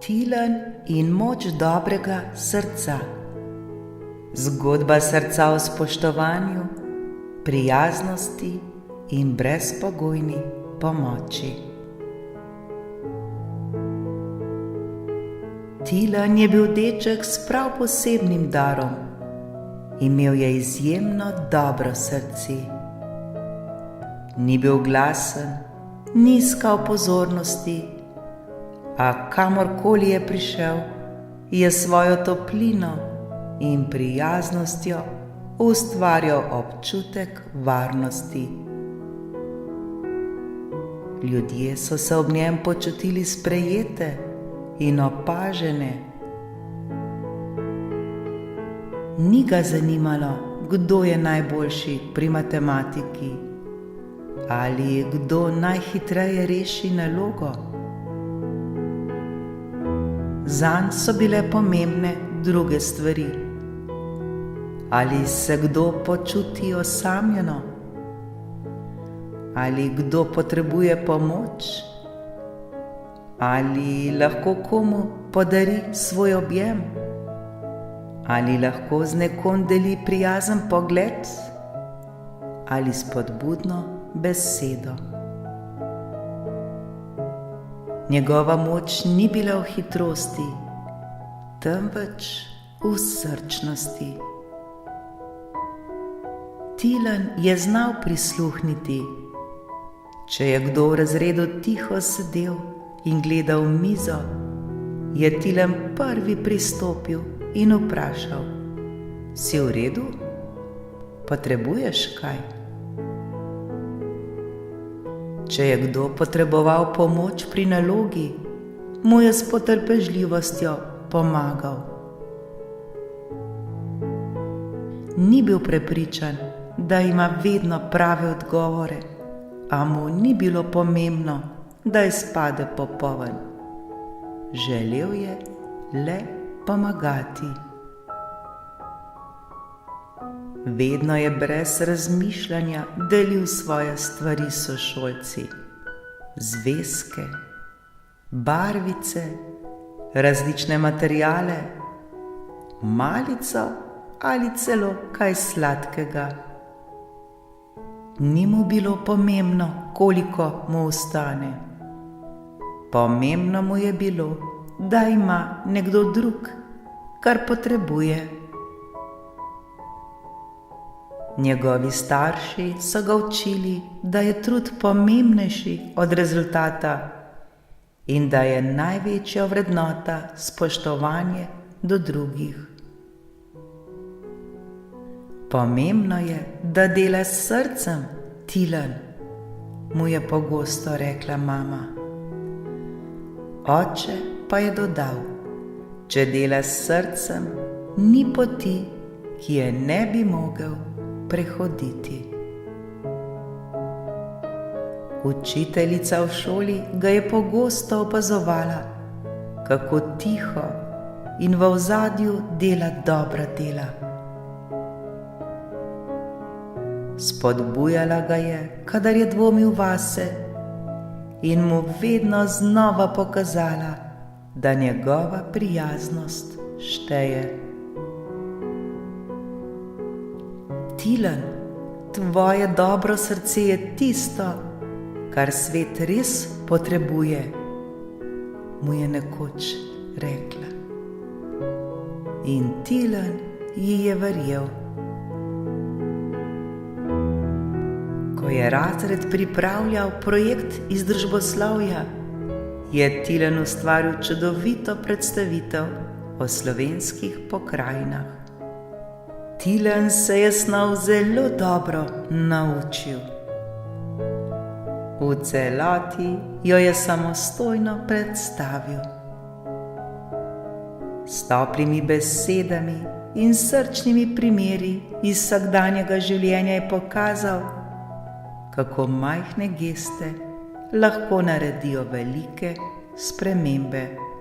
Tilen in moč dobrega srca. Zgodba srca o spoštovanju, prijaznosti in brezpogojni pomoči. Tilen je bil deček s prav posebnim darom. Imel je izjemno dobro srce. Ni bil glasen, ni iskal pozornosti, a kamorkoli je prišel, je svojo toplino in prijaznostjo ustvarjal občutek varnosti. Ljudje so se ob njem počutili sprejete in opažene. Ni ga zanimalo, kdo je najboljši pri matematiki ali kdo najhitreje reši nalogo. Zanj so bile pomembne druge stvari. Ali se kdo počuti osamljeno? Ali kdo potrebuje pomoč? Ali lahko komu podari svoj objem? Ali lahko z nekom deli prijazen pogled? Ali spodbudno besedo? Njegova moč ni bila v hitrosti, temveč v srčnosti. Tilen je znal prisluhniti. Če je kdo v razredu tiho sedel in gledal mizo, je Tilen prvi pristopil in vprašal: "Si v redu? Potrebuješ kaj?" Če je kdo potreboval pomoč pri nalogi, mu je s potrpežljivostjo pomagal. Ni bil prepričan, da ima vedno prave odgovore, a mu ni bilo pomembno, da izpade popoln. Želel je le pomagati. Vedno je brez razmišljanja delil svoje stvari s sošolci, zvezke, barvice, različne materiale, malico ali celo kaj sladkega. Ni mu bilo pomembno, koliko mu ostane. Pomembno mu je bilo, da ima nekdo drug, kar potrebuje. Njegovi starši so ga učili, da je trud pomembnejši od rezultata in da je največja vrednota spoštovanje do drugih. Pomembno je, da dela s srcem, Tilen, mu je pogosto rekla mama. Oče pa je dodal: če dela s srcem, ni poti, ki je ne bi mogel prehoditi. Učiteljica v šoli ga je pogosto opazovala, kako tiho in v ozadju dela dobra dela. Spodbujala ga je, kadar je dvomil vase, in mu vedno znova pokazala, da njegova prijaznost šteje. Tilen, tvoje dobro srce je tisto, kar svet res potrebuje, mu je nekoč rekla. In Tilen ji je verjel. Ko je razred pripravljal projekt iz družboslovja, je Tilen ustvaril čudovito predstavitev o slovenskih pokrajinah. Tilen se je snov zelo dobro naučil. V celoti jo je samostojno predstavil. S toplimi besedami in srčnimi primeri iz vsakdanjega življenja je pokazal, kako majhne geste lahko naredijo velike spremembe.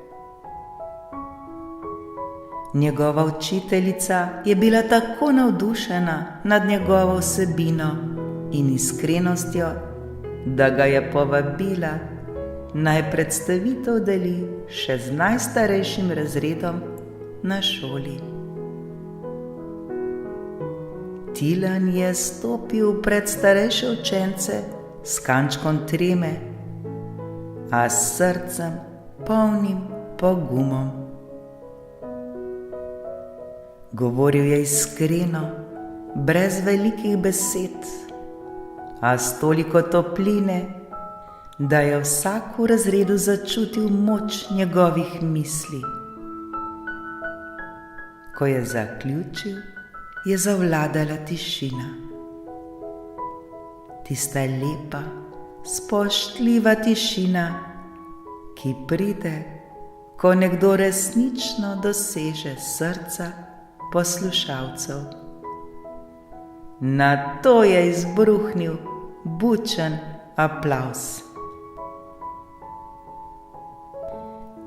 Njegova učiteljica je bila tako navdušena nad njegovo vsebino in iskrenostjo, da ga je povabila, naj predstavitev deli še z najstarejšim razredom na šoli. Tilen je stopil pred starejše učence s kančkom treme, a s srcem polnim pogumom. Govoril je iskreno, brez velikih besed, a s toliko topline, da je vsak v razredu začutil moč njegovih misli. Ko je zaključil, je zavladala tišina. Tista lepa, spoštljiva tišina, ki pride, ko nekdo resnično doseže srca poslušalcev. Nato je izbruhnil bučen aplavz.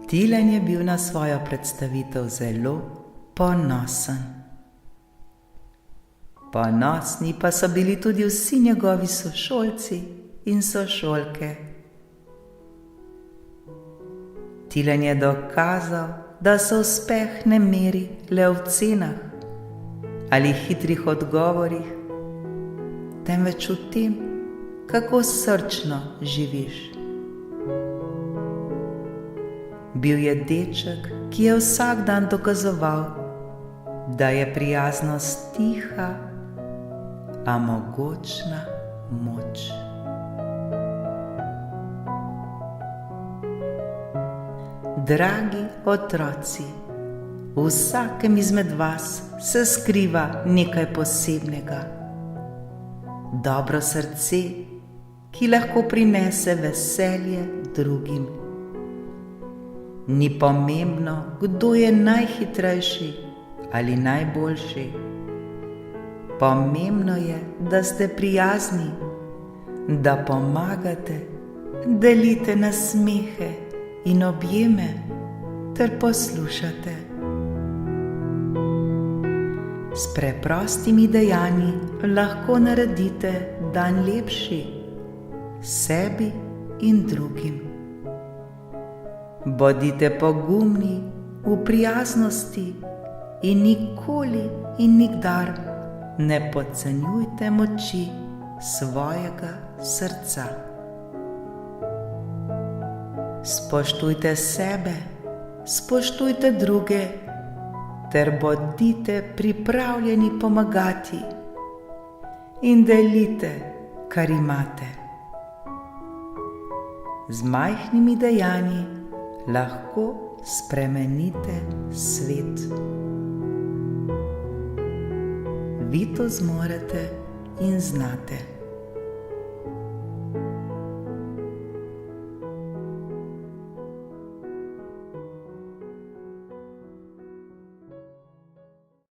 Tilen je bil na svojo predstavitev zelo ponosen. Ponosni pa so bili tudi vsi njegovi sošolci in sošolke. Tilen je dokazal, da se uspeh ne meri le v cenah ali hitrih odgovorih, temveč v tem, kako srčno živiš. Bil je deček, ki je vsak dan dokazoval, da je prijaznost tiha, a mogočna moč. Dragi otroci, v vsakem izmed vas se skriva nekaj posebnega. Dobro srce, ki lahko prinese veselje drugim. Ni pomembno, kdo je najhitrejši ali najboljši. Pomembno je, da ste prijazni, da pomagate, delite nasmehe in objeme ter poslušate. S preprostimi dejanji lahko naredite dan lepši sebi in drugim. Bodite pogumni v prijaznosti in nikoli in nikdar ne podcenjujte moči svojega srca. Spoštujte sebe, spoštujte druge ter bodite pripravljeni pomagati in delite, kar imate. Z majhnimi dejanji lahko spremenite svet. Vi to zmorete in znate.